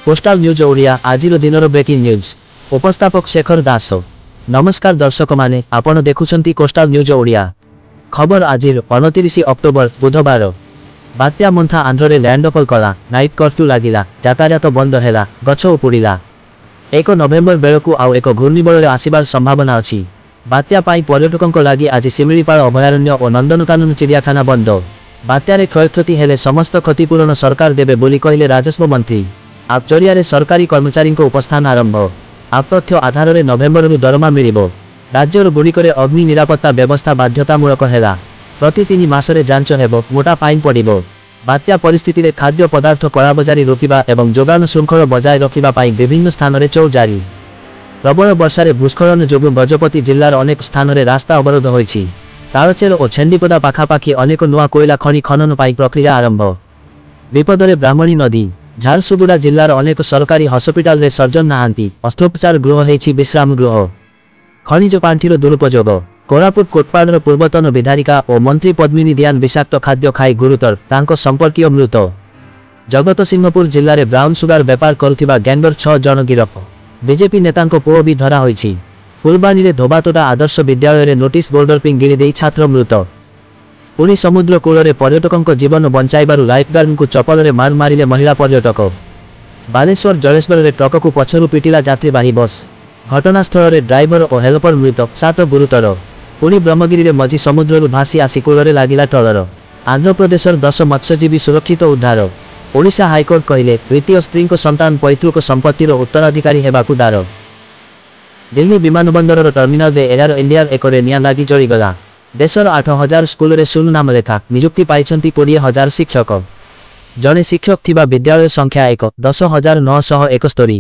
Coastal news Odia आज दिन breaking news उपस्थापक Shekhar दास। नमस्कार दर्शक माने आपण देखुछंती कोस्टाल न्यूज ओडिया। खबर आज 29 अक्टोबर बुधवार। बात्या मंथा आंध्रे लैंडफॉल कला, नाइट कर्फ्यू लागिला, यातायात बंद हैला, गछ उपुड़िला। 1 नवेम्बर बेलकु आउ एक घूर्णिबल आसिबार संभावना अछि। बात्या पाई पर्यटकों लगी आज शिमिलीपाल अभयारण्य और नंदनकानन चिड़ियाखाना बंद। बात्यारे क्षयक्षति हेले समस्त क्षतिपूरण सरकार देबे बोली कहिले राजस्व मंत्री। आप जरिया सरकारी कर्मचारी उपस्थान आरंभ। आप तथ्य आधार में नवेम्बर दरमा मिलिबो। राज्यर गुड़िकरे अग्नि निरापत्ता व्यवस्था बाध्यतामूलक हैला। प्रति 3 मासरे जांच हेबो, मोटा फाइन पड़िबो। बात्या परिस्थिति रे खाद्य पदार्थ कलाबजारी रोकिबा एवं जोगान श्रृंखल बजाय रखिबा पाई विभिन्न स्थान रे चौ जारी। प्रबल वर्षारे भूस्खलन जोगु गजपति जिल्लार अनेक स्थान रे रास्ता अवरोध होईछि। तालचेर और छेंडीपदा पाखापाखि अनेक नुआ कोयला खनि खनन पाई प्रक्रिया आरंभ। विपदरे ब्राह्मणी नदी। झारसुगुड़ा जिल्लार अनेक सरकारी हस्पिटाल रे सर्जन नाहांती, अस्त्रोपचार गृह हेछि विश्राम गृह। खनिज पांठिर दुरुपयोग। कोरापुट कोटपाड़र पूर्वतन विधायिका और मंत्री पद्मिनी दियान विषाक्त खाद्य खाई गुरुतर, तांको संपर्कीय मृत। जगतसिंहपुर जिल्ला रे ब्राउन सुगार बेपार करुथिबा गैंगर 6 जन गिरफ। बीजेपी नेतांको पुओ भी धरा होईछि। फुलबानी रे धोबातोटा आदर्श विद्यालय रे नोटिस बोर्डर पिंग गिरी देई छात्र मृत। पुरी समुद्र कूल पर्यटकों जीवन बंचाइबारु लाइफगार्ड को चपल रे मार मारिले महिला पर्यटक। बालेश्वर जलेश्वर रे ट्रक को पछरु पिटिला यात्रीवाही बस। घटनास्थल रे ड्राइवर और हेल्पर मृत, 7 गुरुतर। पुरी ब्रह्मगिरी रे मझी समुद्रु भासी आसी कूल रे लागिला ट्रलर। आंध्र प्रदेशर 10 मत्स्यजीवी सुरक्षित उद्धार। ओडिशा हाईकोर्ट कहिले तृतीय स्त्री को संतान पैतृक संपत्तिर उत्तराधिकारी हेबाकु दार। दिल्ली विमानबंदर टर्मिनाल रे एयर इंडिया एकरे निया लागी जळीगला। देशर 8000 स्कूल रे शून्य नाम लेखा, नियुक्ति पाइछंती 20000 शिक्षक। जने शिक्षक थिबा विद्यालय संख्या 1,10,971।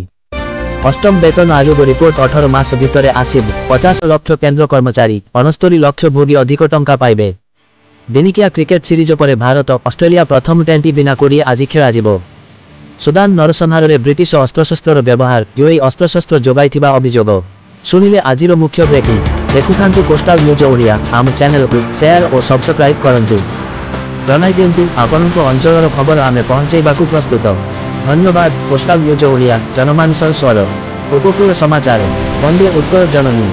अष्टम वेतन आयोग रिपोर्ट 18 मास भितरे आसिब। 50 लाख केंद्र कर्मचारी, 69 लाख भोगी अधिक टंका पाइबे। दिनिकिया क्रिकेट सीरीज पर भारत ऑस्ट्रेलिया प्रथम टेंटी बिना कोड़िए आज खेलाजिबो। सुदान नरसंहार रे ब्रिटिश अस्त्रशस्त्र व्यवहार, यूएई अस्त्रशस्त्र जोगाइथिबा अभियोग। सुनिले आजिर मुख्य ब्रेकिंग। देखुथांतु कोस्टाल न्यूज ओडिया। आम चैनल को शेयर और सब्सक्राइब करंतु। जनाई दियंतु आपनक अंचलर खबर आमे पहुंचाइबाकु प्रस्तुत। धन्यवाद। कोस्टाल न्यूज ओडिया, जनमानसर स्वर, उपकूल समाचार, वंदे उत्कल जननी।